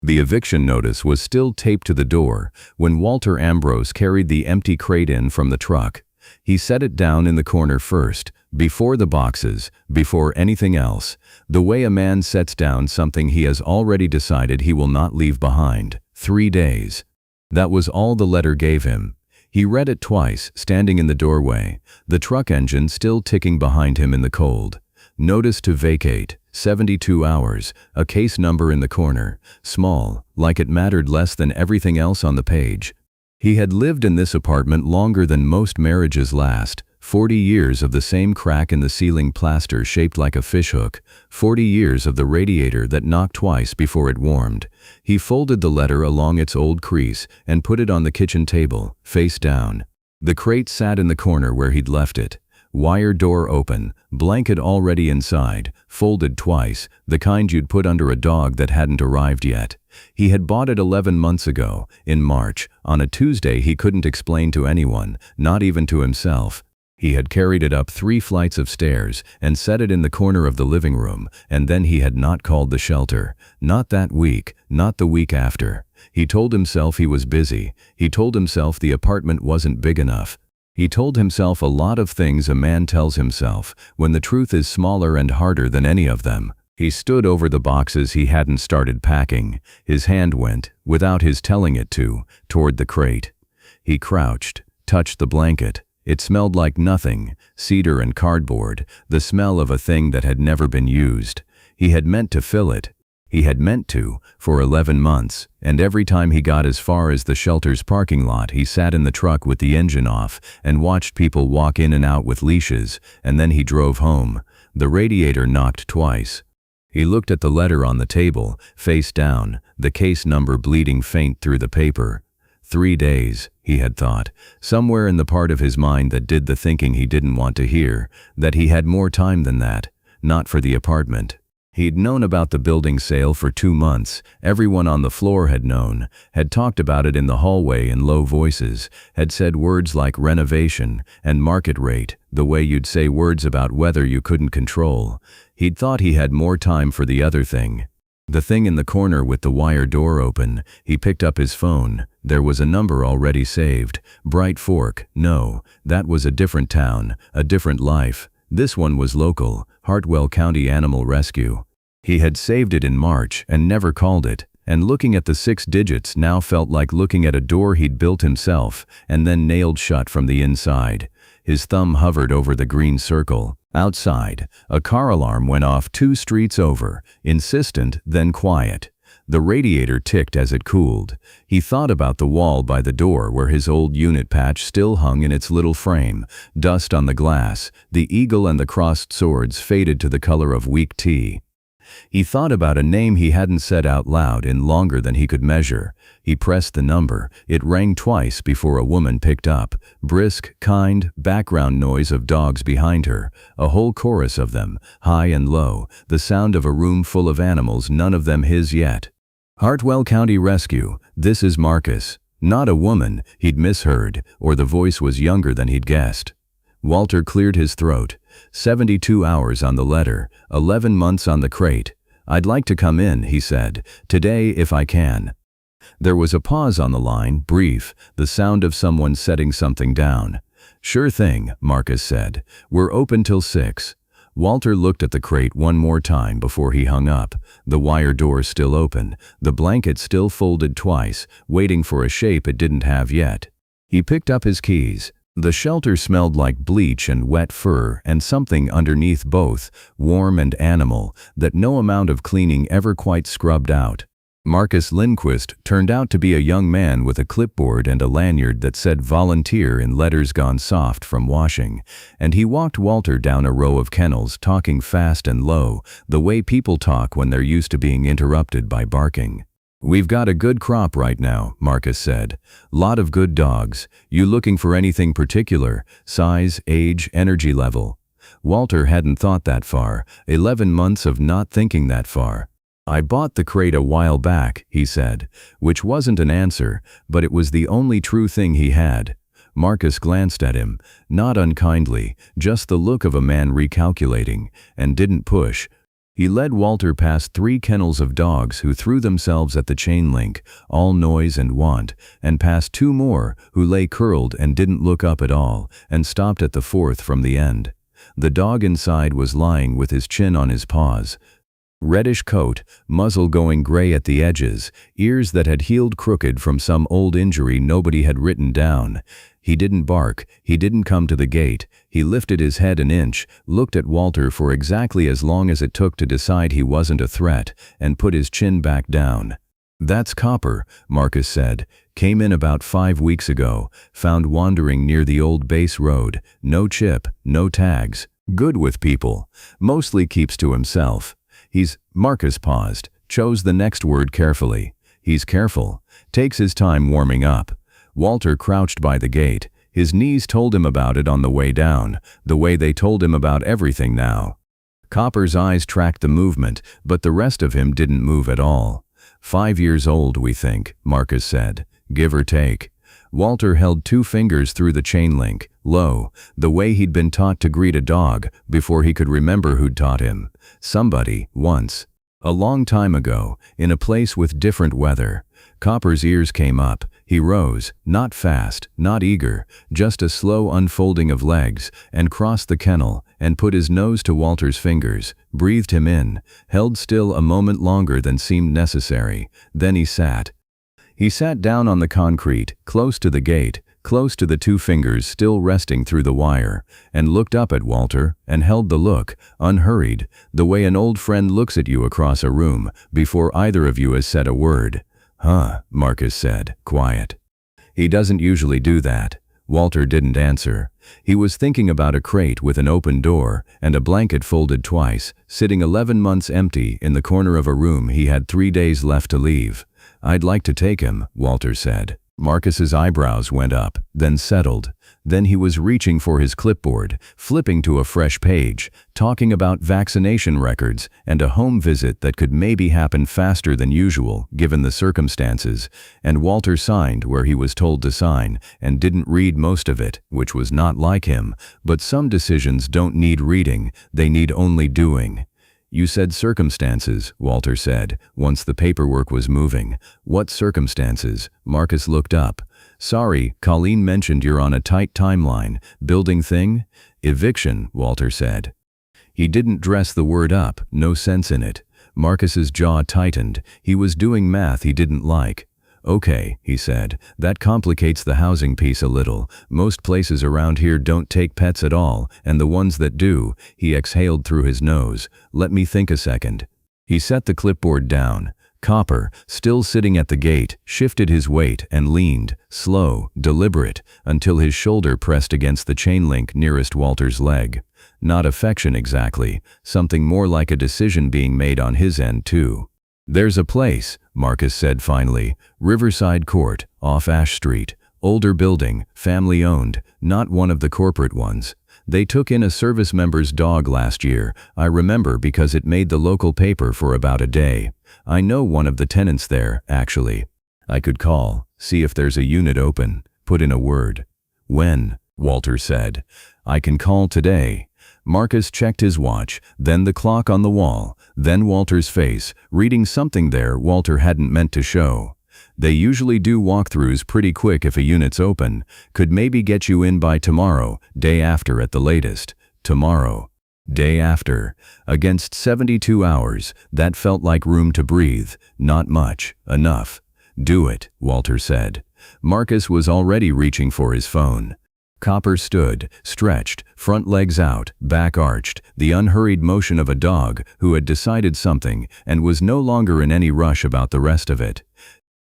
The eviction notice was still taped to the door when Walter Ambrose carried the empty crate in from the truck. He set it down in the corner first, before the boxes, before anything else, the way a man sets down something he has already decided he will not leave behind. 3 days. That was all the letter gave him. He read it twice, standing in the doorway, the truck engine still ticking behind him in the cold. Notice to vacate, 72 hours, a case number in the corner, small, like it mattered less than everything else on the page. He had lived in this apartment longer than most marriages last, 40 years of the same crack in the ceiling plaster shaped like a fishhook, 40 years of the radiator that knocked twice before it warmed. He folded the letter along its old crease and put it on the kitchen table, face down. The crate sat in the corner where he'd left it. Wire door open, blanket already inside, folded twice, the kind you'd put under a dog that hadn't arrived yet. He had bought it 11 months ago, in March, on a Tuesday he couldn't explain to anyone, not even to himself. He had carried it up 3 flights of stairs and set it in the corner of the living room, and then he had not called the shelter. Not that week, not the week after. He told himself he was busy. He told himself the apartment wasn't big enough. He told himself a lot of things a man tells himself, when the truth is smaller and harder than any of them. He stood over the boxes he hadn't started packing. His hand went, without his telling it to, toward the crate. He crouched, touched the blanket. It smelled like nothing, cedar and cardboard, the smell of a thing that had never been used. He had meant to fill it. He had meant to, for 11 months, and every time he got as far as the shelter's parking lot he sat in the truck with the engine off and watched people walk in and out with leashes, and then he drove home. The radiator knocked twice. He looked at the letter on the table, face down, the case number bleeding faint through the paper. 3 days, he had thought, somewhere in the part of his mind that did the thinking he didn't want to hear, that he had more time than that, not for the apartment. He'd known about the building sale for 2 months. Everyone on the floor had known, had talked about it in the hallway in low voices, had said words like renovation and market rate, the way you'd say words about weather you couldn't control. He'd thought he had more time for the other thing. The thing in the corner with the wire door open. He picked up his phone. There was a number already saved. Bright Fork. No, that was a different town, a different life. This one was local, Hartwell County Animal Rescue. He had saved it in March and never called it, and looking at the 6 digits now felt like looking at a door he'd built himself and then nailed shut from the inside. His thumb hovered over the green circle. Outside, a car alarm went off 2 streets over, insistent, then quiet. The radiator ticked as it cooled. He thought about the wall by the door where his old unit patch still hung in its little frame, dust on the glass, the eagle and the crossed swords faded to the color of weak tea. He thought about a name he hadn't said out loud in longer than he could measure. He pressed the number. It rang twice before a woman picked up. Brisk, kind, background noise of dogs behind her. A whole chorus of them, high and low, the sound of a room full of animals, none of them his yet. Hartwell County Rescue, this is Marcus. Not a woman, he'd misheard, or the voice was younger than he'd guessed. Walter cleared his throat. 72 hours on the letter, 11 months on the crate. I'd like to come in, he said, today if I can. There was a pause on the line, brief, the sound of someone setting something down. Sure thing, Marcus said. We're open till 6. Walter looked at the crate one more time before he hung up, the wire door still open, the blanket still folded twice, waiting for a shape it didn't have yet. He picked up his keys. The shelter smelled like bleach and wet fur and something underneath both, warm and animal, that no amount of cleaning ever quite scrubbed out. Marcus Lindquist turned out to be a young man with a clipboard and a lanyard that said volunteer in letters gone soft from washing, and he walked Walter down a row of kennels talking fast and low, the way people talk when they're used to being interrupted by barking. We've got a good crop right now, Marcus said. Lot of good dogs. You looking for anything particular? Size, age, energy level? Walter hadn't thought that far, 11 months of not thinking that far. I bought the crate a while back, he said, which wasn't an answer, but it was the only true thing he had. Marcus glanced at him, not unkindly, just the look of a man recalculating, and didn't push. He led Walter past 3 kennels of dogs who threw themselves at the chain link, all noise and want, and past 2 more who lay curled and didn't look up at all, and stopped at the 4th from the end. The dog inside was lying with his chin on his paws. Reddish coat, muzzle going gray at the edges, ears that had healed crooked from some old injury nobody had written down. He didn't bark, he didn't come to the gate. He lifted his head an inch, looked at Walter for exactly as long as it took to decide he wasn't a threat, and put his chin back down. "That's Copper," Marcus said. "Came in about 5 weeks ago, found wandering near the old base road. No chip, no tags. Good with people. Mostly keeps to himself. Marcus paused, chose the next word carefully. He's careful. Takes his time warming up." Walter crouched by the gate. His knees told him about it on the way down, the way they told him about everything now. Copper's eyes tracked the movement, but the rest of him didn't move at all. 5 years old, we think, Marcus said, give or take. Walter held 2 fingers through the chain link, low, the way he'd been taught to greet a dog, before he could remember who'd taught him. Somebody, once. A long time ago, in a place with different weather. Copper's ears came up. He rose, not fast, not eager, just a slow unfolding of legs, and crossed the kennel, and put his nose to Walter's fingers, breathed him in, held still a moment longer than seemed necessary. Then he sat. He sat down on the concrete, close to the gate, close to the 2 fingers still resting through the wire, and looked up at Walter, and held the look, unhurried, the way an old friend looks at you across a room, before either of you has said a word. "Huh," Marcus said, quiet. "He doesn't usually do that." Walter didn't answer. He was thinking about a crate with an open door, and a blanket folded twice, sitting 11 months empty in the corner of a room he had 3 days left to leave. "I'd like to take him," Walter said. Marcus's eyebrows went up, then settled. Then he was reaching for his clipboard, flipping to a fresh page, talking about vaccination records and a home visit that could maybe happen faster than usual, given the circumstances, and Walter signed where he was told to sign, and didn't read most of it, which was not like him, but some decisions don't need reading, they need only doing. "You said circumstances," Walter said, once the paperwork was moving. "What circumstances?" Marcus looked up. "Sorry, Colleen mentioned you're on a tight timeline. Building thing?" "Eviction," Walter said. He didn't dress the word up, no sense in it. Marcus's jaw tightened. He was doing math he didn't like. "Okay," he said, "that complicates the housing piece a little. Most places around here don't take pets at all, and the ones that do," he exhaled through his nose. "Let me think a second." He set the clipboard down. Copper, still sitting at the gate, shifted his weight and leaned, slow, deliberate, until his shoulder pressed against the chain link nearest Walter's leg. Not affection exactly, something more like a decision being made on his end too. "There's a place," Marcus said finally, "Riverside Court, off Ash Street. Older building, family-owned, not one of the corporate ones. They took in a service member's dog last year, I remember because it made the local paper for about a day. I know one of the tenants there, actually. I could call, see if there's a unit open, put in a word." "When?" Walter said. "I can call today." Marcus checked his watch, then the clock on the wall, then Walter's face, reading something there Walter hadn't meant to show. "They usually do walkthroughs pretty quick if a unit's open. Could maybe get you in by tomorrow, day after at the latest." Tomorrow. Day after. Against 72 hours, that felt like room to breathe. Not much. Enough. "Do it," Walter said. Marcus was already reaching for his phone. Copper stood, stretched, front legs out, back arched, the unhurried motion of a dog who had decided something and was no longer in any rush about the rest of it.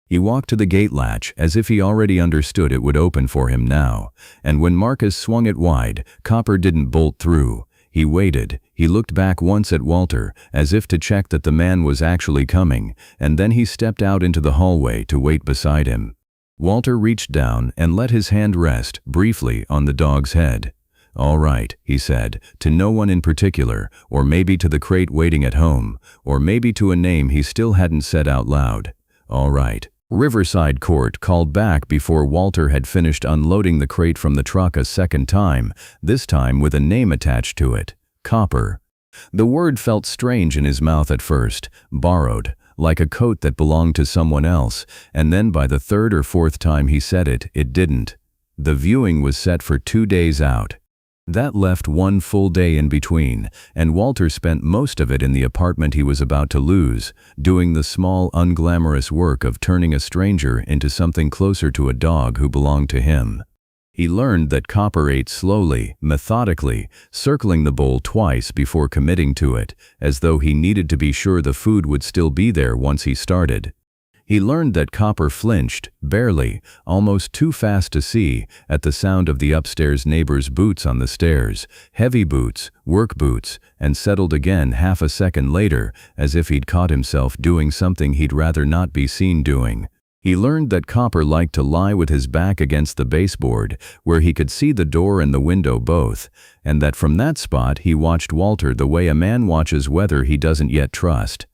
He walked to the gate latch as if he already understood it would open for him now, and when Marcus swung it wide, Copper didn't bolt through. He waited. He looked back once at Walter, as if to check that the man was actually coming, and then he stepped out into the hallway to wait beside him. Walter reached down and let his hand rest, briefly, on the dog's head. "All right," he said, to no one in particular, or maybe to the crate waiting at home, or maybe to a name he still hadn't said out loud. "All right." Riverside Court called back before Walter had finished unloading the crate from the truck a second time, this time with a name attached to it. Copper. The word felt strange in his mouth at first, borrowed, like a coat that belonged to someone else, and then by the third or fourth time he said it, it didn't. The viewing was set for 2 days out. That left 1 full day in between, and Walter spent most of it in the apartment he was about to lose, doing the small, unglamorous work of turning a stranger into something closer to a dog who belonged to him. He learned that Copper ate slowly, methodically, circling the bowl twice before committing to it, as though he needed to be sure the food would still be there once he started. He learned that Copper flinched, barely, almost too fast to see, at the sound of the upstairs neighbor's boots on the stairs, heavy boots, work boots, and settled again half a second later, as if he'd caught himself doing something he'd rather not be seen doing. He learned that Copper liked to lie with his back against the baseboard, where he could see the door and the window both, and that from that spot he watched Walter the way a man watches weather he doesn't yet trust.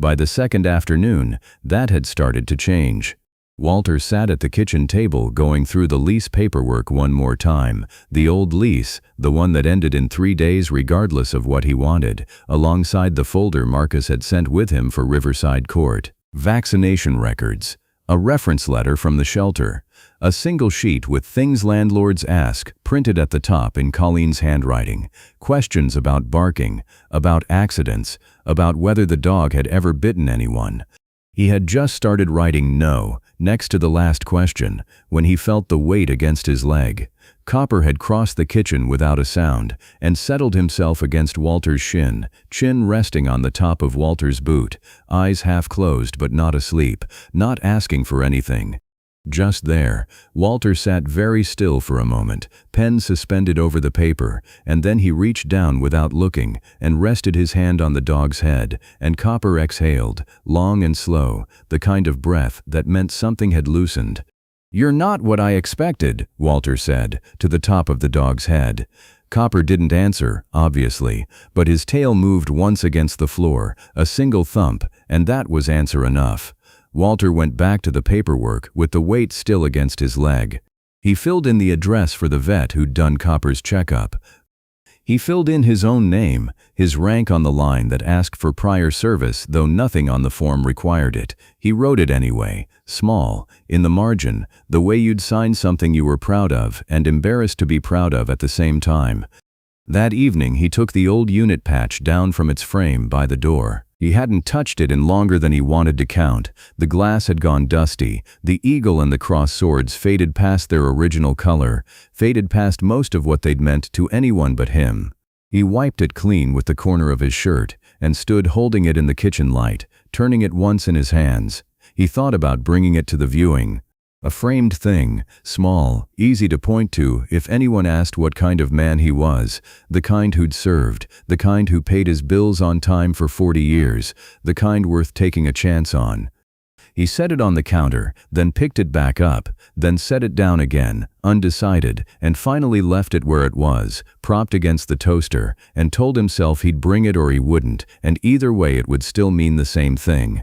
By the second afternoon, that had started to change. Walter sat at the kitchen table going through the lease paperwork one more time, the old lease, the one that ended in 3 days regardless of what he wanted, alongside the folder Marcus had sent with him for Riverside Court. Vaccination records. A reference letter from the shelter. A single sheet with things landlords ask, printed at the top in Colleen's handwriting. Questions about barking, about accidents, about whether the dog had ever bitten anyone. He had just started writing no, next to the last question, when he felt the weight against his leg. Copper had crossed the kitchen without a sound, and settled himself against Walter's shin, chin resting on the top of Walter's boot, eyes half closed but not asleep, not asking for anything. Just there, Walter sat very still for a moment, pen suspended over the paper, and then he reached down without looking, and rested his hand on the dog's head, and Copper exhaled, long and slow, the kind of breath that meant something had loosened. "You're not what I expected," Walter said, to the top of the dog's head. Copper didn't answer, obviously, but his tail moved once against the floor, a single thump, and that was answer enough. Walter went back to the paperwork with the weight still against his leg. He filled in the address for the vet who'd done Copper's checkup. He filled in his own name, his rank on the line that asked for prior service, though nothing on the form required it. He wrote it anyway, small, in the margin, the way you'd sign something you were proud of and embarrassed to be proud of at the same time. That evening he took the old unit patch down from its frame by the door. He hadn't touched it in longer than he wanted to count. The glass had gone dusty, the eagle and the cross swords faded past their original color, faded past most of what they'd meant to anyone but him. He wiped it clean with the corner of his shirt, and stood holding it in the kitchen light, turning it once in his hands. He thought about bringing it to the viewing. A framed thing, small, easy to point to if anyone asked what kind of man he was, the kind who'd served, the kind who paid his bills on time for 40 years, the kind worth taking a chance on. He set it on the counter, then picked it back up, then set it down again, undecided, and finally left it where it was, propped against the toaster, and told himself he'd bring it or he wouldn't, and either way it would still mean the same thing.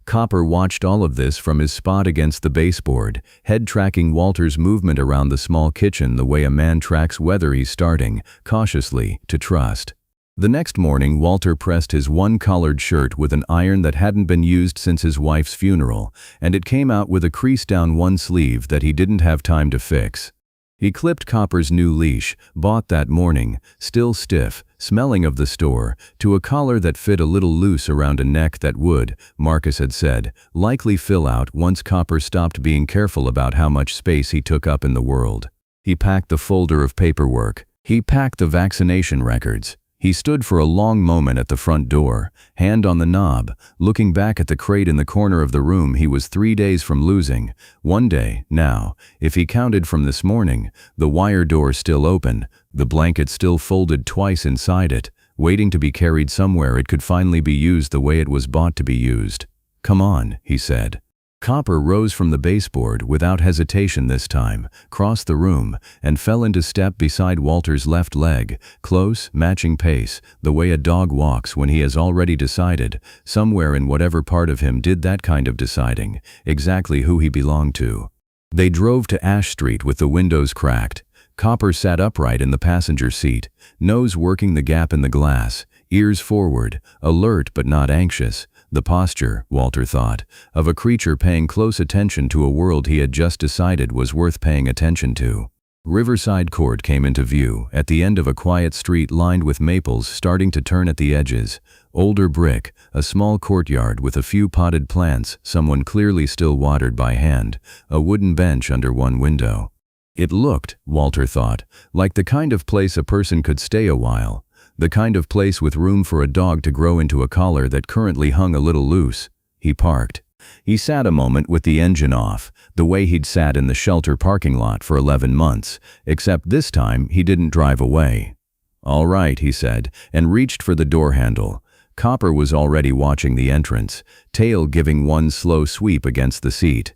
Copper watched all of this from his spot against the baseboard, head tracking Walter's movement around the small kitchen the way a man tracks whether he's starting, cautiously, to trust. The next morning Walter pressed his one-collared shirt with an iron that hadn't been used since his wife's funeral, and it came out with a crease down one sleeve that he didn't have time to fix. He clipped Copper's new leash, bought that morning, still stiff, smelling of the store, to a collar that fit a little loose around a neck that would, Marcus had said, likely fill out once Copper stopped being careful about how much space he took up in the world. He packed the folder of paperwork. He packed the vaccination records. He stood for a long moment at the front door, hand on the knob, looking back at the crate in the corner of the room he was 3 days from losing. 1 day, now, if he counted from this morning, the wire door still open, the blanket still folded twice inside it, waiting to be carried somewhere it could finally be used the way it was bought to be used. "Come on," he said. Copper rose from the baseboard without hesitation this time, crossed the room, and fell into step beside Walter's left leg, close, matching pace, the way a dog walks when he has already decided, somewhere in whatever part of him did that kind of deciding, exactly who he belonged to. They drove to Ash Street with the windows cracked. Copper sat upright in the passenger seat, nose working the gap in the glass, ears forward, alert but not anxious, the posture, Walter thought, of a creature paying close attention to a world he had just decided was worth paying attention to. Riverside Court came into view, at the end of a quiet street lined with maples starting to turn at the edges. Older brick, a small courtyard with a few potted plants, someone clearly still watered by hand, a wooden bench under one window. It looked, Walter thought, like the kind of place a person could stay a while, the kind of place with room for a dog to grow into a collar that currently hung a little loose. He parked. He sat a moment with the engine off, the way he'd sat in the shelter parking lot for 11 months, except this time he didn't drive away. "All right," he said, and reached for the door handle. Copper was already watching the entrance, tail giving one slow sweep against the seat.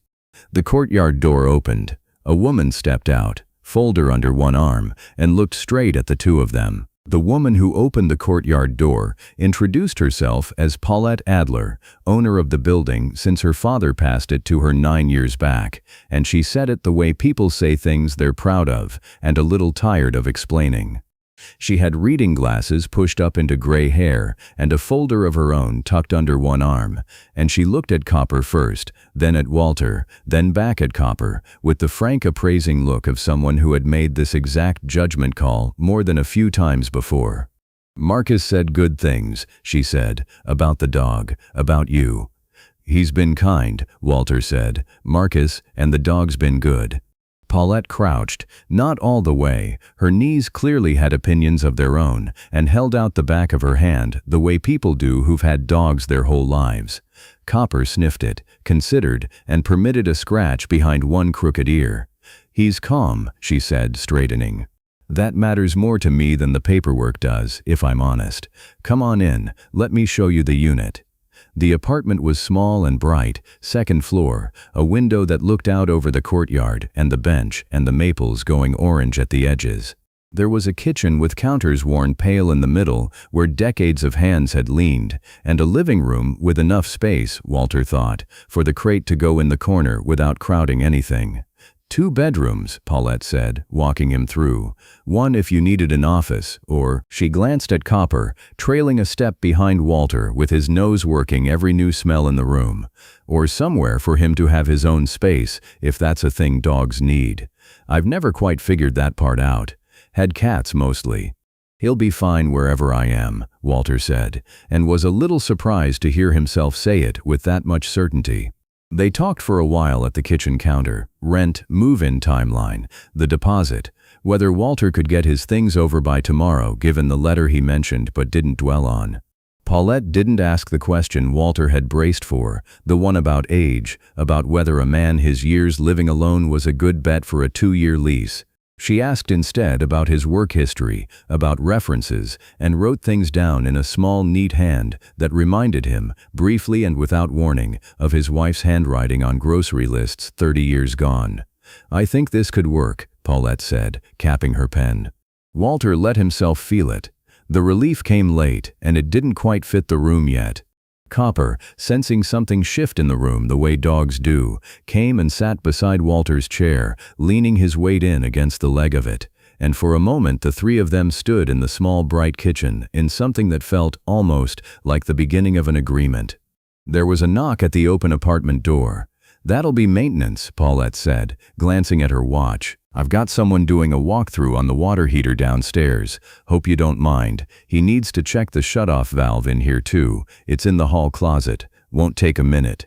The courtyard door opened. A woman stepped out, folder under one arm, and looked straight at the two of them. The woman who opened the courtyard door introduced herself as Paulette Adler, owner of the building since her father passed it to her 9 years back, and she said it the way people say things they're proud of and a little tired of explaining. She had reading glasses pushed up into gray hair and a folder of her own tucked under one arm, and she looked at Copper first, then at Walter, then back at Copper, with the frank appraising look of someone who had made this exact judgment call more than a few times before. "Marcus said good things," she said, "about the dog, about you." "He's been kind," Walter said. "Marcus, and the dog's been good." Paulette crouched, not all the way. Her knees clearly had opinions of their own, and held out the back of her hand the way people do who've had dogs their whole lives. Copper sniffed it, considered, and permitted a scratch behind one crooked ear. "He's calm," she said, straightening. "That matters more to me than the paperwork does, if I'm honest. Come on in, let me show you the unit." The apartment was small and bright, second floor, a window that looked out over the courtyard and the bench and the maples going orange at the edges. There was a kitchen with counters worn pale in the middle where decades of hands had leaned, and a living room with enough space, Walter thought, for the crate to go in the corner without crowding anything. "2 bedrooms, Paulette said, walking him through. "One if you needed an office, or—" She glanced at Copper, trailing a step behind Walter with his nose working every new smell in the room. "Or somewhere for him to have his own space, if that's a thing dogs need. I've never quite figured that part out. Had cats mostly." "He'll be fine wherever I am," Walter said, and was a little surprised to hear himself say it with that much certainty. They talked for a while at the kitchen counter, rent, move-in timeline, the deposit, whether Walter could get his things over by tomorrow given the letter he mentioned but didn't dwell on. Paulette didn't ask the question Walter had braced for, the one about age, about whether a man his years living alone was a good bet for a 2-year lease. She asked instead about his work history, about references, and wrote things down in a small, neat hand that reminded him, briefly and without warning, of his wife's handwriting on grocery lists 30 years gone. "I think this could work," Paulette said, capping her pen. Walter let himself feel it. The relief came late, and it didn't quite fit the room yet. Copper, sensing something shift in the room the way dogs do, came and sat beside Walter's chair, leaning his weight in against the leg of it, and for a moment the three of them stood in the small bright kitchen in something that felt almost like the beginning of an agreement. There was a knock at the open apartment door. "That'll be maintenance," Paulette said, glancing at her watch. "I've got someone doing a walkthrough on the water heater downstairs. Hope you don't mind. He needs to check the shutoff valve in here too. It's in the hall closet. Won't take a minute."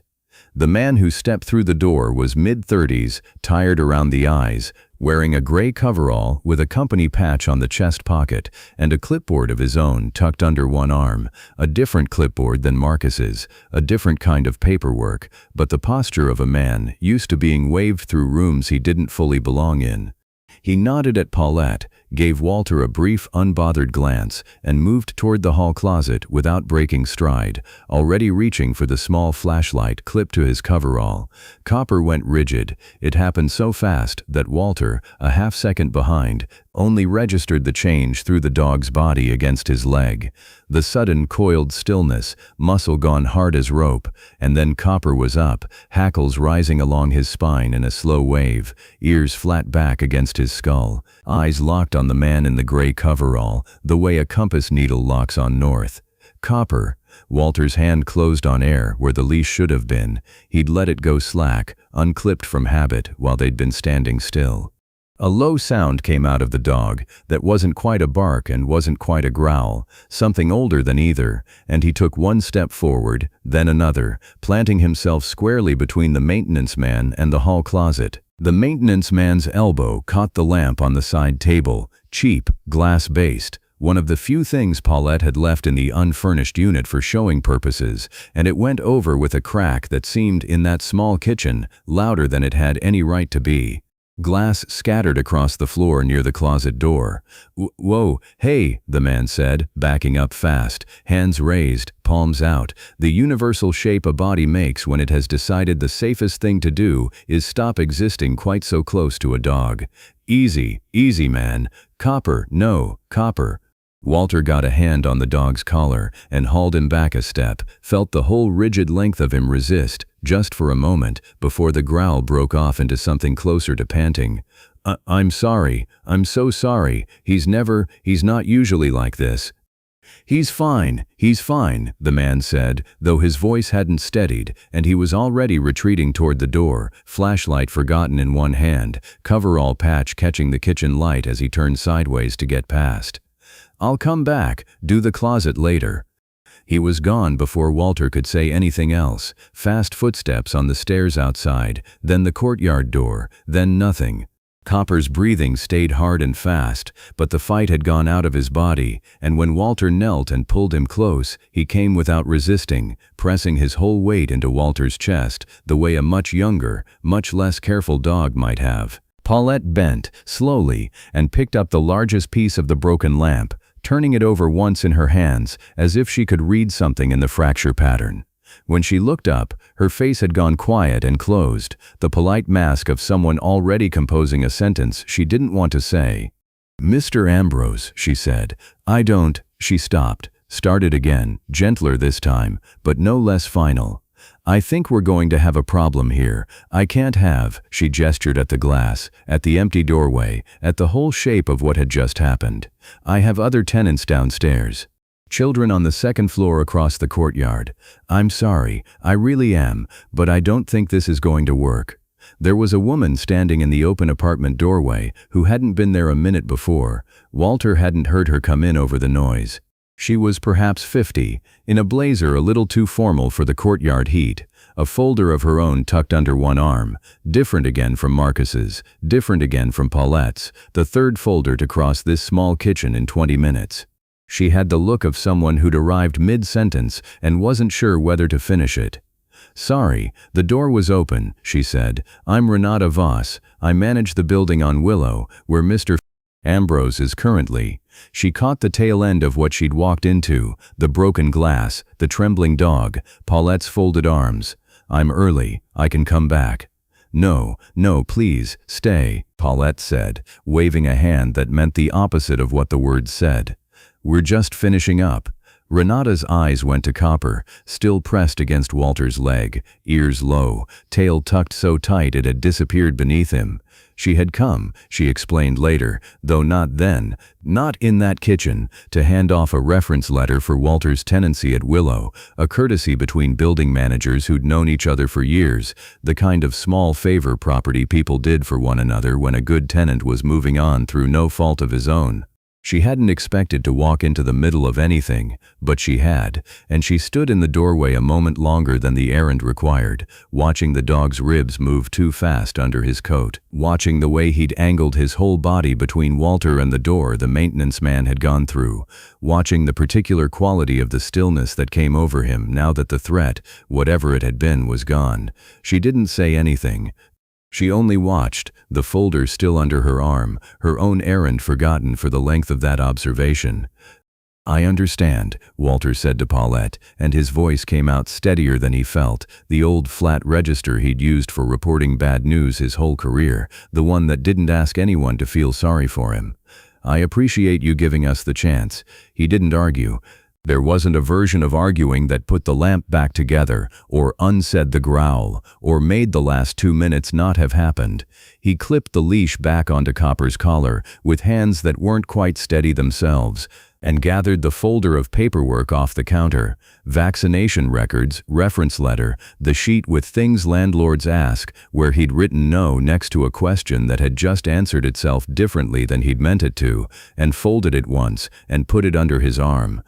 The man who stepped through the door was mid-30s, tired around the eyes, wearing a gray coverall with a company patch on the chest pocket and a clipboard of his own tucked under one arm, a different clipboard than Marcus's, a different kind of paperwork, but the posture of a man used to being waved through rooms he didn't fully belong in. He nodded at Paulette, gave Walter a brief, unbothered glance, and moved toward the hall closet without breaking stride, already reaching for the small flashlight clipped to his coverall. Copper went rigid. It happened so fast that Walter, a half-second behind, only registered the change through the dog's body against his leg. The sudden coiled stillness, muscle gone hard as rope, and then Copper was up, hackles rising along his spine in a slow wave, ears flat back against his skull, eyes locked on the man in the gray coverall, the way a compass needle locks on north. Copper. Walter's hand closed on air where the leash should have been. He'd let it go slack, unclipped from habit, while they'd been standing still. A low sound came out of the dog that wasn't quite a bark and wasn't quite a growl, something older than either, and he took one step forward, then another, planting himself squarely between the maintenance man and the hall closet. The maintenance man's elbow caught the lamp on the side table, cheap, glass-based, one of the few things Paulette had left in the unfurnished unit for showing purposes, and it went over with a crack that seemed, in that small kitchen, louder than it had any right to be. Glass scattered across the floor near the closet door. "Whoa, hey," the man said, backing up fast, hands raised, palms out, the universal shape a body makes when it has decided the safest thing to do is stop existing quite so close to a dog. "Easy, easy, man. Copper, no, Copper." Walter got a hand on the dog's collar and hauled him back a step, felt the whole rigid length of him resist, just for a moment, before the growl broke off into something closer to panting. I'm sorry. I'm so sorry. He's not usually like this." He's fine, the man said, though his voice hadn't steadied, and he was already retreating toward the door, flashlight forgotten in one hand, coverall patch catching the kitchen light as he turned sideways to get past. "I'll come back, do the closet later." He was gone before Walter could say anything else. Fast footsteps on the stairs outside, then the courtyard door, then nothing. Copper's breathing stayed hard and fast, but the fight had gone out of his body, and when Walter knelt and pulled him close, he came without resisting, pressing his whole weight into Walter's chest, the way a much younger, much less careful dog might have. Paulette bent, slowly, and picked up the largest piece of the broken lamp, turning it over once in her hands, as if she could read something in the fracture pattern. When she looked up, her face had gone quiet and closed, the polite mask of someone already composing a sentence she didn't want to say. "Mr. Ambrose," she said, "I don't—" She stopped, started again, gentler this time, but no less final. "I think we're going to have a problem here. I can't have—" She gestured at the glass, at the empty doorway, at the whole shape of what had just happened. "I have other tenants downstairs. Children on the second floor across the courtyard. I'm sorry, I really am, but I don't think this is going to work." There was a woman standing in the open apartment doorway who hadn't been there a minute before. Walter hadn't heard her come in over the noise. She was perhaps 50, in a blazer a little too formal for the courtyard heat, a folder of her own tucked under one arm, different again from Marcus's, different again from Paulette's, the third folder to cross this small kitchen in 20 minutes. She had the look of someone who'd arrived mid-sentence and wasn't sure whether to finish it. "Sorry, the door was open," she said. "I'm Renata Voss. I manage the building on Willow, where Mr. Ambrose is currently." She caught the tail end of what she'd walked into, the broken glass, the trembling dog, Paulette's folded arms. "I'm early. I can come back." No, please, stay," Paulette said, waving a hand that meant the opposite of what the words said. "We're just finishing up." Renata's eyes went to Copper, still pressed against Walter's leg, ears low, tail tucked so tight it had disappeared beneath him. She had come, she explained later, though not then, not in that kitchen, to hand off a reference letter for Walter's tenancy at Willow, a courtesy between building managers who'd known each other for years, the kind of small favor property people did for one another when a good tenant was moving on through no fault of his own. She hadn't expected to walk into the middle of anything, but she had, and she stood in the doorway a moment longer than the errand required, watching the dog's ribs move too fast under his coat, watching the way he'd angled his whole body between Walter and the door the maintenance man had gone through, watching the particular quality of the stillness that came over him now that the threat, whatever it had been, was gone. She didn't say anything. She only watched, the folder still under her arm, her own errand forgotten for the length of that observation. "I understand," Walter said to Paulette, and his voice came out steadier than he felt, the old flat register he'd used for reporting bad news his whole career, the one that didn't ask anyone to feel sorry for him. "I appreciate you giving us the chance." He didn't argue. There wasn't a version of arguing that put the lamp back together, or unsaid the growl, or made the last 2 minutes not have happened. He clipped the leash back onto Copper's collar, with hands that weren't quite steady themselves. and gathered the folder of paperwork off the counter. Vaccination records, reference letter, the sheet with things landlords ask, where he'd written no next to a question that had just answered itself differently than he'd meant it to, and folded it once and put it under his arm.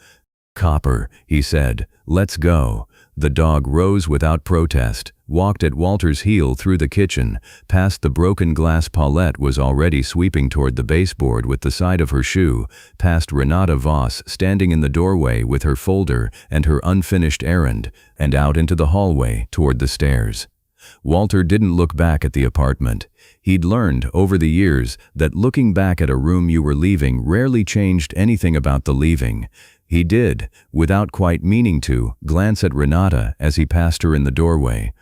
"Copper," he said, "let's go." The dog rose without protest, walked at Walter's heel through the kitchen, past the broken glass. Paulette was already sweeping toward the baseboard with the side of her shoe, past Renata Voss standing in the doorway with her folder and her unfinished errand, and out into the hallway toward the stairs. Walter didn't look back at the apartment. He'd learned over the years that looking back at a room you were leaving rarely changed anything about the leaving. He did, without quite meaning to, glance at Renata as he passed her in the doorway.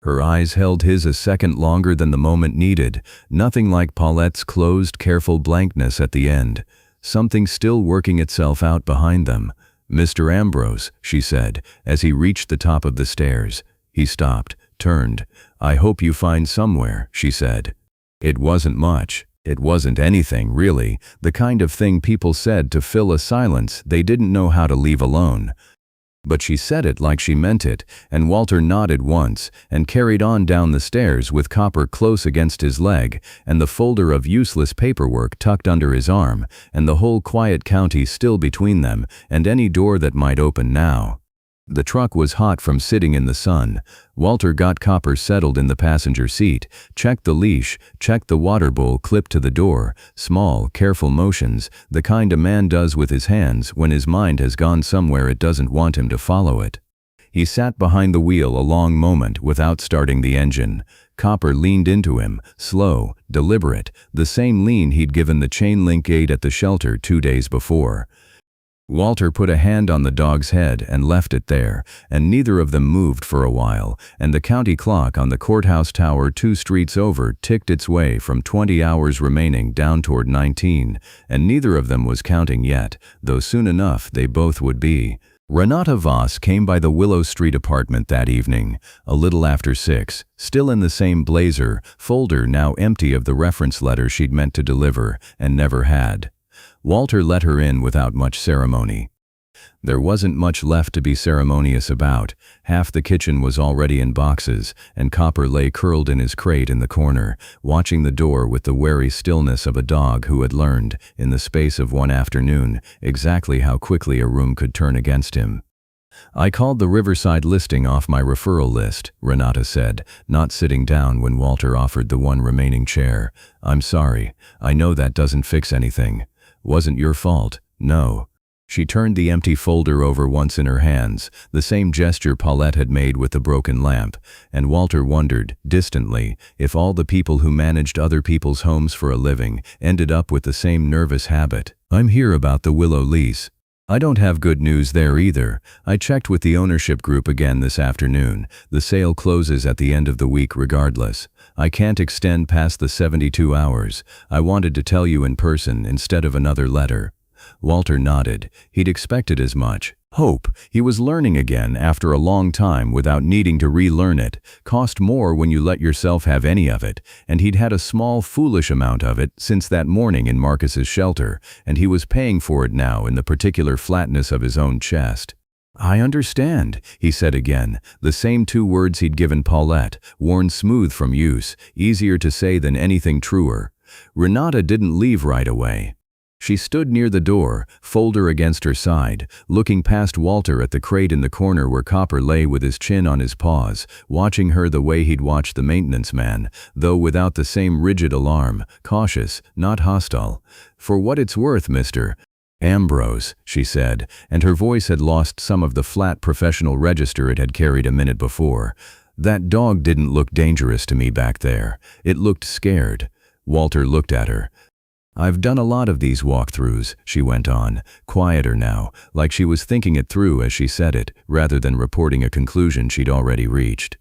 Her eyes held his a second longer than the moment needed, nothing like Paulette's closed, careful blankness at the end. Something still working itself out behind them. "Mr. Ambrose," she said, as he reached the top of the stairs. He stopped, turned. "I hope you find somewhere," she said. It wasn't much. It wasn't anything, really, the kind of thing people said to fill a silence they didn't know how to leave alone. But she said it like she meant it, and Walter nodded once and carried on down the stairs with Copper close against his leg and the folder of useless paperwork tucked under his arm and the whole quiet county still between them and any door that might open now. The truck was hot from sitting in the sun. Walter got Copper settled in the passenger seat, checked the leash, checked the water bowl clipped to the door, small, careful motions, the kind a man does with his hands when his mind has gone somewhere it doesn't want him to follow it. He sat behind the wheel a long moment without starting the engine. Copper leaned into him, slow, deliberate, the same lean he'd given the chain-link gate at the shelter 2 days before. Walter put a hand on the dog's head and left it there, and neither of them moved for a while, and the county clock on the courthouse tower 2 streets over ticked its way from 20 hours remaining down toward 19, and neither of them was counting yet, though soon enough they both would be. Renata Voss came by the Willow Street apartment that evening, a little after 6, still in the same blazer, folder now empty of the reference letter she'd meant to deliver, and never had. Walter let her in without much ceremony. There wasn't much left to be ceremonious about. Half the kitchen was already in boxes, and Copper lay curled in his crate in the corner, watching the door with the wary stillness of a dog who had learned, in the space of one afternoon, exactly how quickly a room could turn against him. "I called the Riverside listing off my referral list," Renata said, not sitting down when Walter offered the one remaining chair. "I'm sorry. I know that doesn't fix anything. Wasn't your fault, no." She turned the empty folder over once in her hands, the same gesture Paulette had made with the broken lamp, and Walter wondered, distantly, if all the people who managed other people's homes for a living ended up with the same nervous habit. "I'm here about the Willow lease. I don't have good news there either. I checked with the ownership group again this afternoon. The sale closes at the end of the week regardless. I can't extend past the 72 hours. I wanted to tell you in person instead of another letter." Walter nodded. He'd expected as much. Hope, he was learning again after a long time without needing to relearn it, cost more when you let yourself have any of it, and he'd had a small, foolish amount of it since that morning in Marcus's shelter, and he was paying for it now in the particular flatness of his own chest. "I understand," he said again, the same 2 words he'd given Paulette, worn smooth from use, easier to say than anything truer. Renata didn't leave right away. She stood near the door, folder against her side, looking past Walter at the crate in the corner where Copper lay with his chin on his paws, watching her the way he'd watched the maintenance man, though without the same rigid alarm, cautious, not hostile. "For what it's worth, Mr. Ambrose," she said, and her voice had lost some of the flat professional register it had carried a minute before. "That dog didn't look dangerous to me back there. It looked scared." Walter looked at her. "I've done a lot of these walkthroughs," she went on, quieter now, like she was thinking it through as she said it, rather than reporting a conclusion she'd already reached.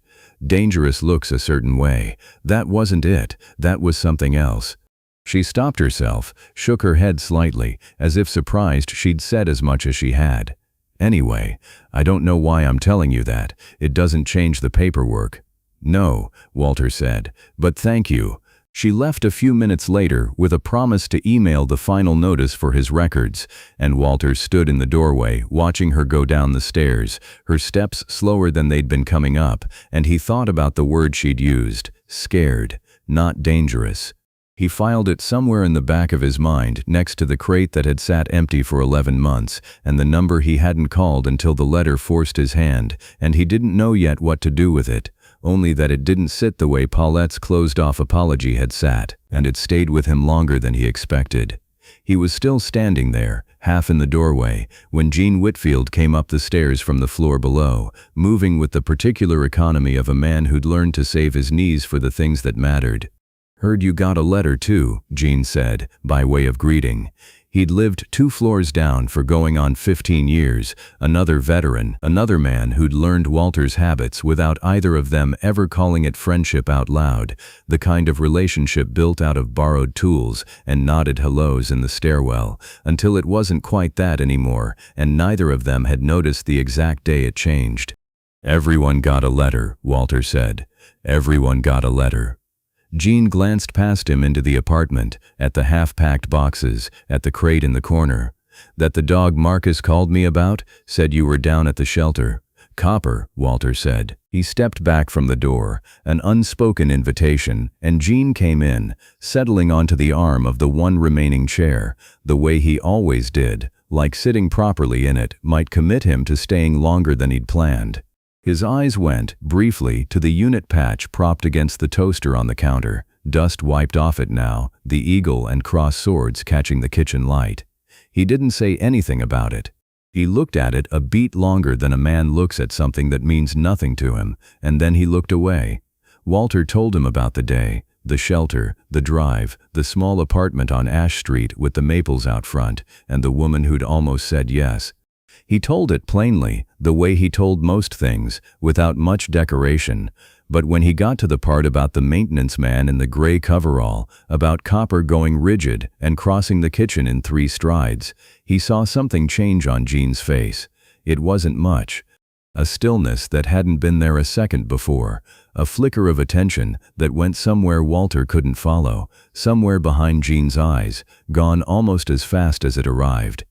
"Dangerous looks a certain way. That wasn't it. That was something else." She stopped herself, shook her head slightly, as if surprised she'd said as much as she had. "Anyway, I don't know why I'm telling you that. It doesn't change the paperwork." "No," Walter said, "but thank you." She left a few minutes later with a promise to email the final notice for his records, and Walter stood in the doorway watching her go down the stairs, her steps slower than they'd been coming up, and he thought about the word she'd used, scared, not dangerous. He filed it somewhere in the back of his mind next to the crate that had sat empty for 11 months, and the number he hadn't called until the letter forced his hand, and he didn't know yet what to do with it. Only that it didn't sit the way Paulette's closed-off apology had sat, and it stayed with him longer than he expected. He was still standing there, half in the doorway, when Jean Whitfield came up the stairs from the floor below, moving with the particular economy of a man who'd learned to save his knees for the things that mattered. "Heard you got a letter too," Jean said, by way of greeting. He'd lived 2 floors down for going on 15 years, another veteran, another man who'd learned Walter's habits without either of them ever calling it friendship out loud, the kind of relationship built out of borrowed tools and nodded hellos in the stairwell, until it wasn't quite that anymore, and neither of them had noticed the exact day it changed. "Everyone got a letter," Walter said. "Everyone got a letter." Jean glanced past him into the apartment, at the half-packed boxes, at the crate in the corner. "That the dog Marcus called me about? Said you were down at the shelter." "Copper," Walter said. He stepped back from the door, an unspoken invitation, and Jean came in, settling onto the arm of the one remaining chair, the way he always did, like sitting properly in it might commit him to staying longer than he'd planned. His eyes went, briefly, to the unit patch propped against the toaster on the counter, dust wiped off it now, the eagle and cross swords catching the kitchen light. He didn't say anything about it. He looked at it a beat longer than a man looks at something that means nothing to him, and then he looked away. Walter told him about the day, the shelter, the drive, the small apartment on Ash Street with the maples out front, and the woman who'd almost said yes. He told it plainly, the way he told most things, without much decoration, but when he got to the part about the maintenance man in the gray coverall, about Copper going rigid and crossing the kitchen in 3 strides, he saw something change on Jean's face. It wasn't much. A stillness that hadn't been there a second before, a flicker of attention that went somewhere Walter couldn't follow, somewhere behind Jean's eyes, gone almost as fast as it arrived.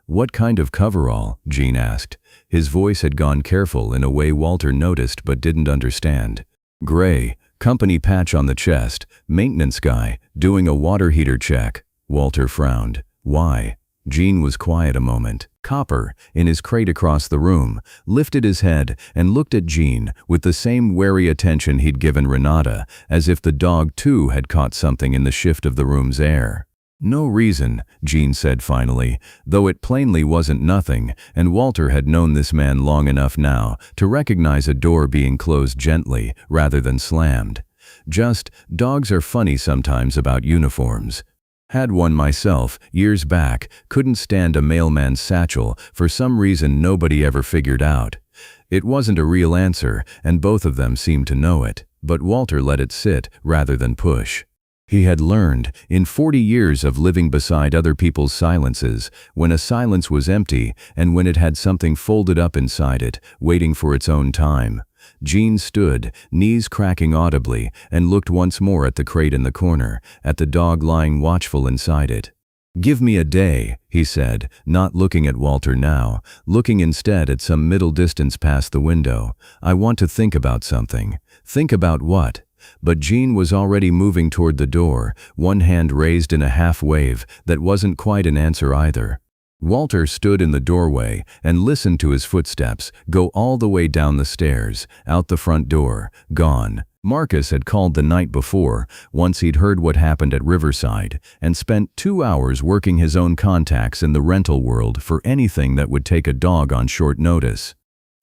"What kind of coverall?" Jean asked. His voice had gone careful in a way Walter noticed but didn't understand. "Gray, company patch on the chest, maintenance guy, doing a water heater check." Walter frowned. "Why?" Jean was quiet a moment. Copper, in his crate across the room, lifted his head and looked at Jean with the same wary attention he'd given Renata, as if the dog too had caught something in the shift of the room's air. "No reason," Jean said finally, though it plainly wasn't nothing, and Walter had known this man long enough now to recognize a door being closed gently rather than slammed. "Just, dogs are funny sometimes about uniforms. Had one myself, years back, couldn't stand a mailman's satchel, for some reason nobody ever figured out." It wasn't a real answer, and both of them seemed to know it, but Walter let it sit rather than push. He had learned, in 40 years of living beside other people's silences, when a silence was empty and when it had something folded up inside it, waiting for its own time. Jean stood, knees cracking audibly, and looked once more at the crate in the corner, at the dog lying watchful inside it. "Give me a day," he said, not looking at Walter now, looking instead at some middle distance past the window. "I want to think about something." "Think about what?" But Jean was already moving toward the door, one hand raised in a half-wave that wasn't quite an answer either. Walter stood in the doorway and listened to his footsteps go all the way down the stairs, out the front door, gone. Marcus had called the night before, once he'd heard what happened at Riverside, and spent 2 hours working his own contacts in the rental world for anything that would take a dog on short notice.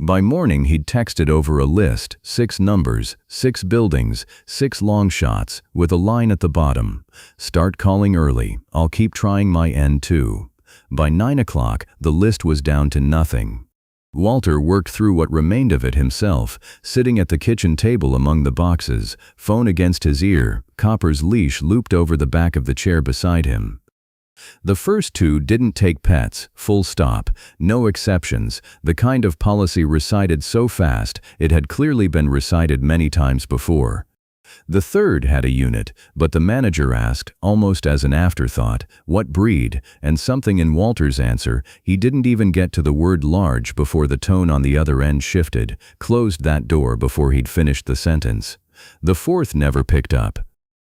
By morning he'd texted over a list, 6 numbers, 6 buildings, 6 long shots, with a line at the bottom. "Start calling early, I'll keep trying my end too." By 9 o'clock, the list was down to nothing. Walter worked through what remained of it himself, sitting at the kitchen table among the boxes, phone against his ear, Copper's leash looped over the back of the chair beside him. The first 2 didn't take pets, full stop, no exceptions, the kind of policy recited so fast it had clearly been recited many times before. The third had a unit, but the manager asked, almost as an afterthought, what breed, and something in Walter's answer, he didn't even get to the word large before the tone on the other end shifted, closed that door before he'd finished the sentence. The fourth never picked up.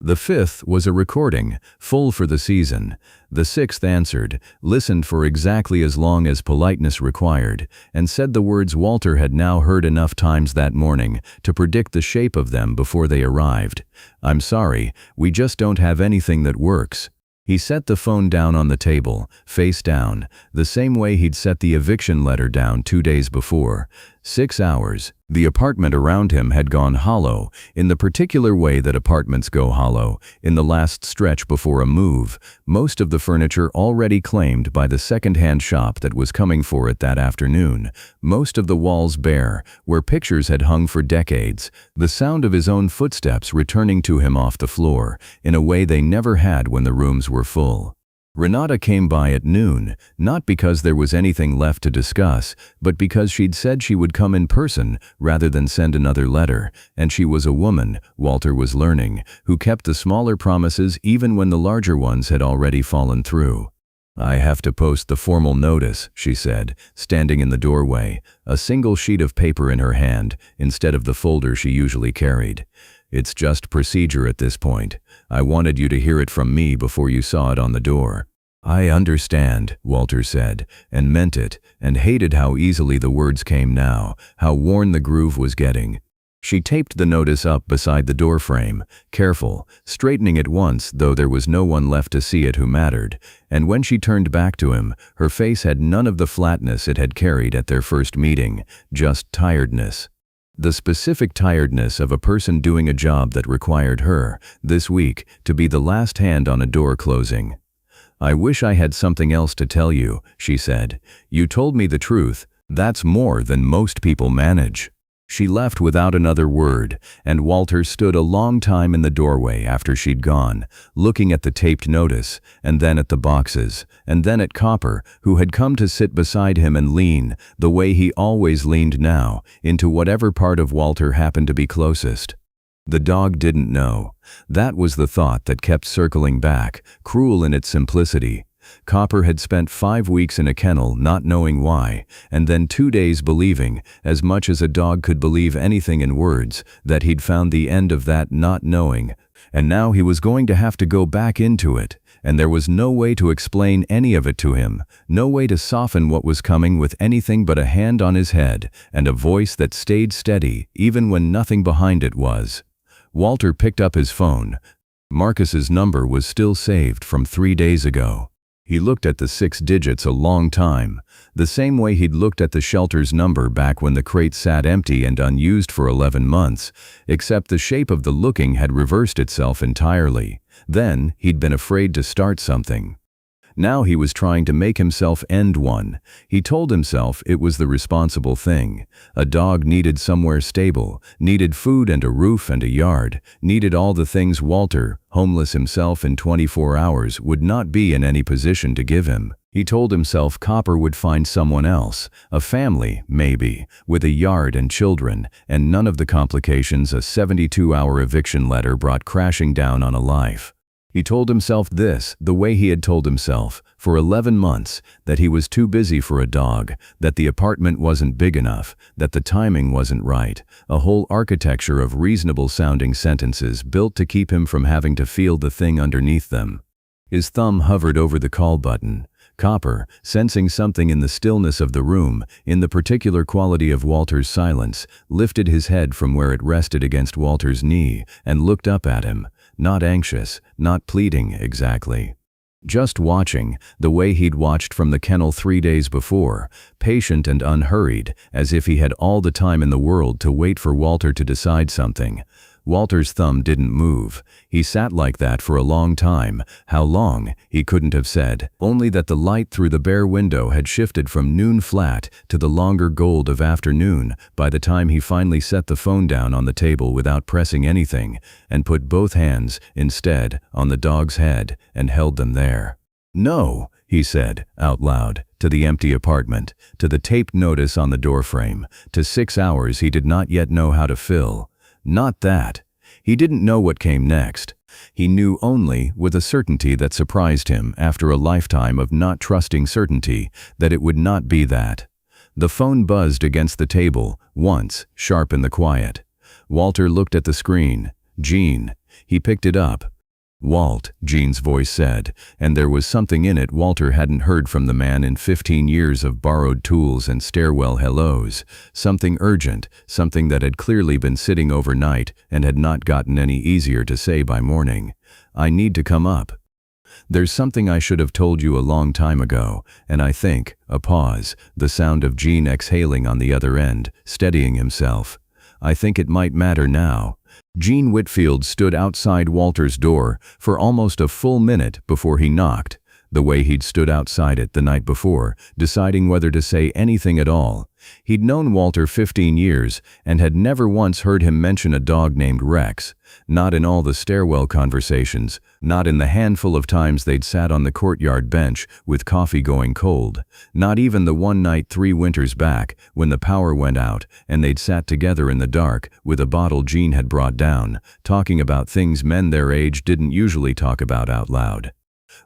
The fifth was a recording, full for the season. The sixth answered, listened for exactly as long as politeness required, and said the words Walter had now heard enough times that morning to predict the shape of them before they arrived. "I'm sorry, we just don't have anything that works." He set the phone down on the table, face down, the same way he'd set the eviction letter down 2 days before. 6 hours. The apartment around him had gone hollow, in the particular way that apartments go hollow, in the last stretch before a move, most of the furniture already claimed by the second-hand shop that was coming for it that afternoon, most of the walls bare, where pictures had hung for decades, the sound of his own footsteps returning to him off the floor, in a way they never had when the rooms were full. Renata came by at noon, not because there was anything left to discuss, but because she'd said she would come in person rather than send another letter, and she was a woman, Walter was learning, who kept the smaller promises even when the larger ones had already fallen through. "I have to post the formal notice," she said, standing in the doorway, a single sheet of paper in her hand, instead of the folder she usually carried. "It's just procedure at this point. I wanted you to hear it from me before you saw it on the door." "I understand," Walter said, and meant it, and hated how easily the words came now, how worn the groove was getting. She taped the notice up beside the doorframe, careful, straightening it once, though there was no one left to see it who mattered, and when she turned back to him, her face had none of the flatness it had carried at their first meeting, just tiredness. The specific tiredness of a person doing a job that required her, this week, to be the last hand on a door closing. "I wish I had something else to tell you," she said. "You told me the truth. That's more than most people manage." She left without another word, and Walter stood a long time in the doorway after she'd gone, looking at the taped notice, and then at the boxes, and then at Copper, who had come to sit beside him and lean, the way he always leaned now, into whatever part of Walter happened to be closest. The dog didn't know. That was the thought that kept circling back, cruel in its simplicity. Copper had spent 5 weeks in a kennel not knowing why, and then 2 days believing, as much as a dog could believe anything in words, that he'd found the end of that not knowing, and now he was going to have to go back into it, and there was no way to explain any of it to him, no way to soften what was coming with anything but a hand on his head, and a voice that stayed steady even when nothing behind it was. Walter picked up his phone. Marcus's number was still saved from 3 days ago. He looked at the 6 digits a long time, the same way he'd looked at the shelter's number back when the crate sat empty and unused for 11 months, except the shape of the looking had reversed itself entirely. Then, he'd been afraid to start something. Now he was trying to make himself end one. He told himself it was the responsible thing. A dog needed somewhere stable, needed food and a roof and a yard, needed all the things Walter, homeless himself in 24 hours, would not be in any position to give him. He told himself Copper would find someone else, a family, maybe, with a yard and children, and none of the complications a 72-hour eviction letter brought crashing down on a life. He told himself this, the way he had told himself, for 11 months, that he was too busy for a dog, that the apartment wasn't big enough, that the timing wasn't right, a whole architecture of reasonable-sounding sentences built to keep him from having to feel the thing underneath them. His thumb hovered over the call button. Copper, sensing something in the stillness of the room, in the particular quality of Walter's silence, lifted his head from where it rested against Walter's knee and looked up at him. Not anxious, not pleading exactly. Just watching, the way he'd watched from the kennel 3 days before, patient and unhurried, as if he had all the time in the world to wait for Walter to decide something. Walter's thumb didn't move. He sat like that for a long time. How long, he couldn't have said, only that the light through the bare window had shifted from noon flat to the longer gold of afternoon by the time he finally set the phone down on the table without pressing anything, and put both hands, instead, on the dog's head, and held them there. "No," he said, out loud, to the empty apartment, to the taped notice on the doorframe, to 6 hours he did not yet know how to fill. Not that. He didn't know what came next. He knew only, with a certainty that surprised him after a lifetime of not trusting certainty, that it would not be that. The phone buzzed against the table, once, sharp in the quiet. Walter looked at the screen. Jean. He picked it up. "Walt," Jean's voice said, and there was something in it Walter hadn't heard from the man in 15 years of borrowed tools and stairwell hellos. Something urgent, something that had clearly been sitting overnight and had not gotten any easier to say by morning. "I need to come up. There's something I should have told you a long time ago, and I think," a pause, the sound of Jean exhaling on the other end, steadying himself. "I think it might matter now." Gene Whitfield stood outside Walter's door for almost a full minute before he knocked, the way he'd stood outside it the night before, deciding whether to say anything at all. He'd known Walter 15 years and had never once heard him mention a dog named Rex, not in all the stairwell conversations, not in the handful of times they'd sat on the courtyard bench with coffee going cold, not even the one night 3 winters back when the power went out and they'd sat together in the dark with a bottle Gene had brought down, talking about things men their age didn't usually talk about out loud.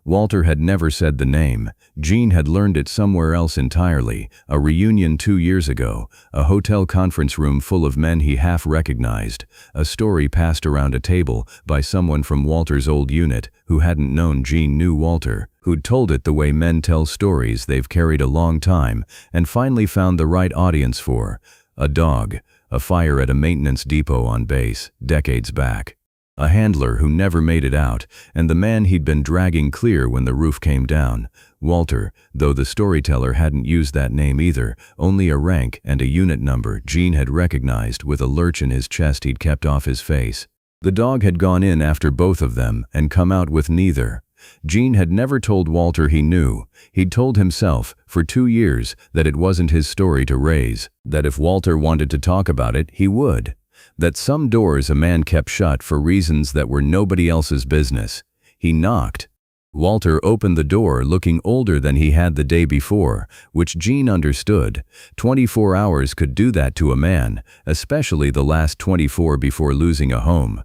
Walter had never said the name. Gene had learned it somewhere else entirely, a reunion 2 years ago, a hotel conference room full of men he half recognized, a story passed around a table by someone from Walter's old unit who hadn't known Gene knew Walter, who'd told it the way men tell stories they've carried a long time and finally found the right audience for. A dog, a fire at a maintenance depot on base, decades back. A handler who never made it out, and the man he'd been dragging clear when the roof came down. Walter, though the storyteller hadn't used that name either, only a rank and a unit number Gene had recognized with a lurch in his chest he'd kept off his face. The dog had gone in after both of them and come out with neither. Gene had never told Walter he knew. He'd told himself, for 2 years, that it wasn't his story to raise, that if Walter wanted to talk about it, he would. That some doors a man kept shut for reasons that were nobody else's business. He knocked. Walter opened the door looking older than he had the day before, which Gene understood. 24 hours could do that to a man, especially the last 24 before losing a home.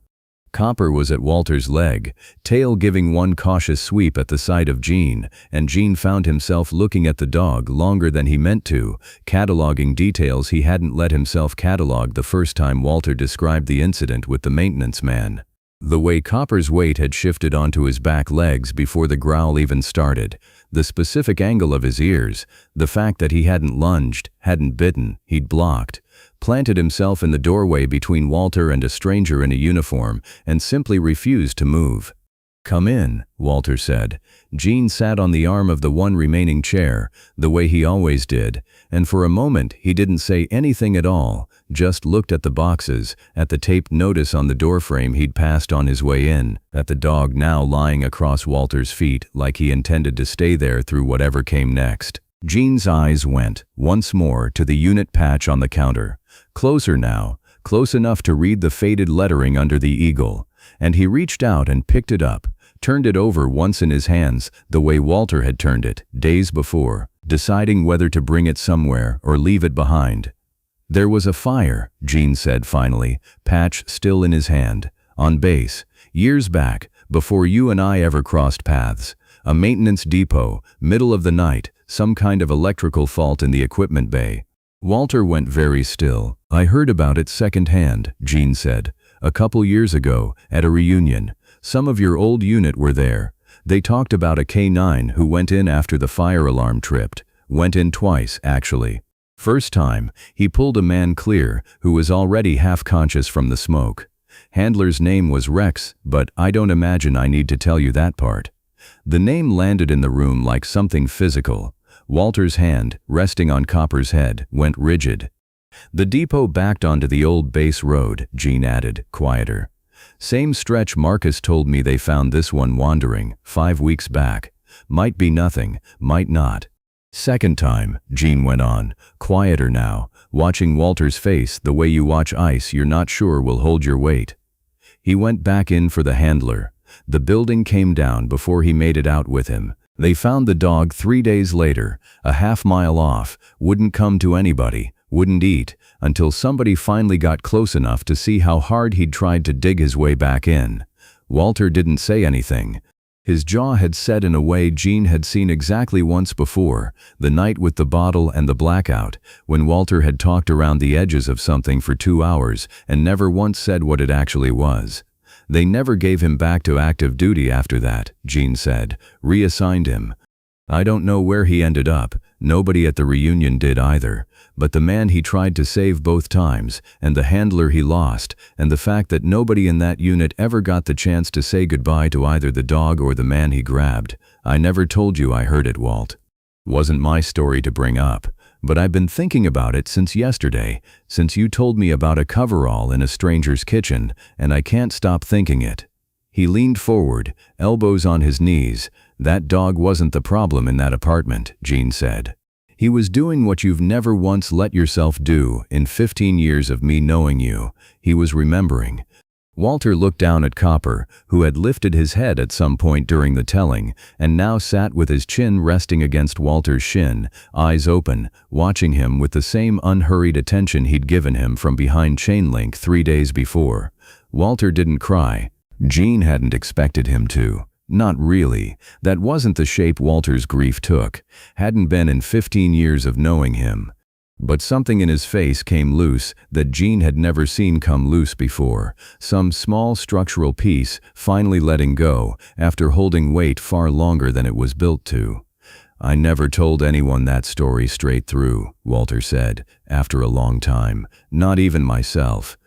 Copper was at Walter's leg, tail giving one cautious sweep at the sight of Gene, and Gene found himself looking at the dog longer than he meant to, cataloging details he hadn't let himself catalog the first time Walter described the incident with the maintenance man. The way Copper's weight had shifted onto his back legs before the growl even started, the specific angle of his ears, the fact that he hadn't lunged, hadn't bitten, he'd blocked, planted himself in the doorway between Walter and a stranger in a uniform, and simply refused to move. "Come in," Walter said. Gene sat on the arm of the one remaining chair, the way he always did, and for a moment he didn't say anything at all, just looked at the boxes, at the taped notice on the doorframe he'd passed on his way in, at the dog now lying across Walter's feet like he intended to stay there through whatever came next. Gene's eyes went, once more, to the unit patch on the counter. Closer now, close enough to read the faded lettering under the eagle, and he reached out and picked it up, turned it over once in his hands the way Walter had turned it, days before, deciding whether to bring it somewhere or leave it behind. "There was a fire," Gene said finally, patch still in his hand, "on base, years back, before you and I ever crossed paths. A maintenance depot, middle of the night, some kind of electrical fault in the equipment bay." Walter went very still. "I heard about it secondhand," Gene said. "A couple years ago, at a reunion. Some of your old unit were there. They talked about a K9 who went in after the fire alarm tripped. Went in twice, actually. First time, he pulled a man clear who was already half-conscious from the smoke. Handler's name was Rex, but I don't imagine I need to tell you that part." The name landed in the room like something physical. Walter's hand, resting on Copper's head, went rigid. "The depot backed onto the old base road," Gene added, quieter. "Same stretch Marcus told me they found this one wandering, 5 weeks back. Might be nothing, might not." "Second time," Gene went on, quieter now, watching Walter's face the way you watch ice you're not sure will hold your weight. "He went back in for the handler. The building came down before he made it out with him. They found the dog 3 days later, a half-mile off, wouldn't come to anybody, wouldn't eat, until somebody finally got close enough to see how hard he'd tried to dig his way back in. Walter didn't say anything. His jaw had set in a way Jean had seen exactly once before, the night with the bottle and the blackout, when Walter had talked around the edges of something for 2 hours and never once said what it actually was. They never gave him back to active duty after that, Jean said, reassigned him. I don't know where he ended up, nobody at the reunion did either, but the man he tried to save both times, and the handler he lost, and the fact that nobody in that unit ever got the chance to say goodbye to either the dog or the man he grabbed. I never told you I heard it, Walt. Wasn't my story to bring up, but I've been thinking about it since yesterday, since you told me about a coverall in a stranger's kitchen, and I can't stop thinking it. He leaned forward, elbows on his knees. That dog wasn't the problem in that apartment, Jean said. He was doing what you've never once let yourself do in 15 years of me knowing you. He was remembering. Walter looked down at Copper, who had lifted his head at some point during the telling, and now sat with his chin resting against Walter's shin, eyes open, watching him with the same unhurried attention he'd given him from behind chain link 3 days before. Walter didn't cry. Jean hadn't expected him to. Not really. That wasn't the shape Walter's grief took. Hadn't been in 15 years of knowing him. But something in his face came loose that Jean had never seen come loose before. Some small structural piece finally letting go after holding weight far longer than it was built to. I never told anyone that story straight through, Walter said, after a long time. Not even myself.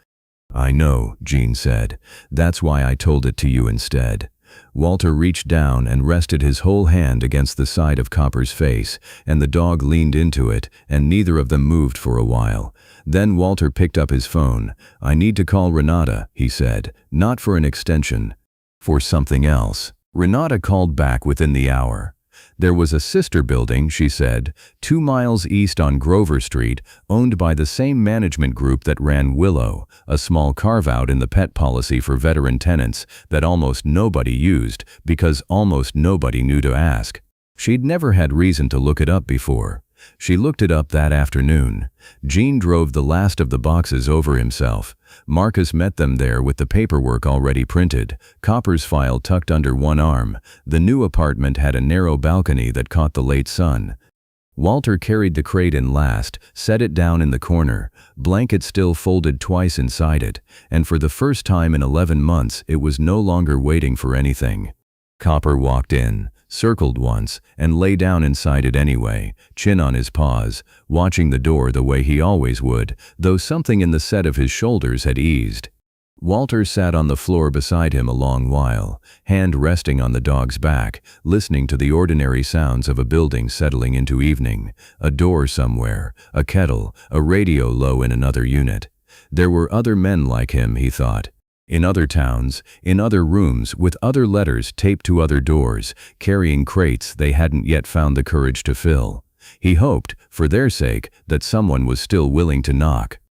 I know, Jean said. That's why I told it to you instead. Walter reached down and rested his whole hand against the side of Copper's face, and the dog leaned into it, and neither of them moved for a while. Then Walter picked up his phone. I need to call Renata, he said, not for an extension, for something else. Renata called back within the hour. There was a sister building, she said, 2 miles east on Grover Street, owned by the same management group that ran Willow, a small carve-out in the pet policy for veteran tenants that almost nobody used because almost nobody knew to ask. She'd never had reason to look it up before. She looked it up that afternoon. Jean drove the last of the boxes over himself. Marcus met them there with the paperwork already printed, Copper's file tucked under one arm. The new apartment had a narrow balcony that caught the late sun. Walter carried the crate in last, set it down in the corner, blanket still folded twice inside it, and for the first time in 11 months it was no longer waiting for anything. Copper walked in, circled once, and lay down inside it anyway, chin on his paws, watching the door the way he always would, though something in the set of his shoulders had eased. Walter sat on the floor beside him a long while, hand resting on the dog's back, listening to the ordinary sounds of a building settling into evening, a door somewhere, a kettle, a radio low in another unit. There were other men like him, he thought. In other towns, in other rooms, with other letters taped to other doors, carrying crates they hadn't yet found the courage to fill. He hoped, for their sake, that someone was still willing to knock.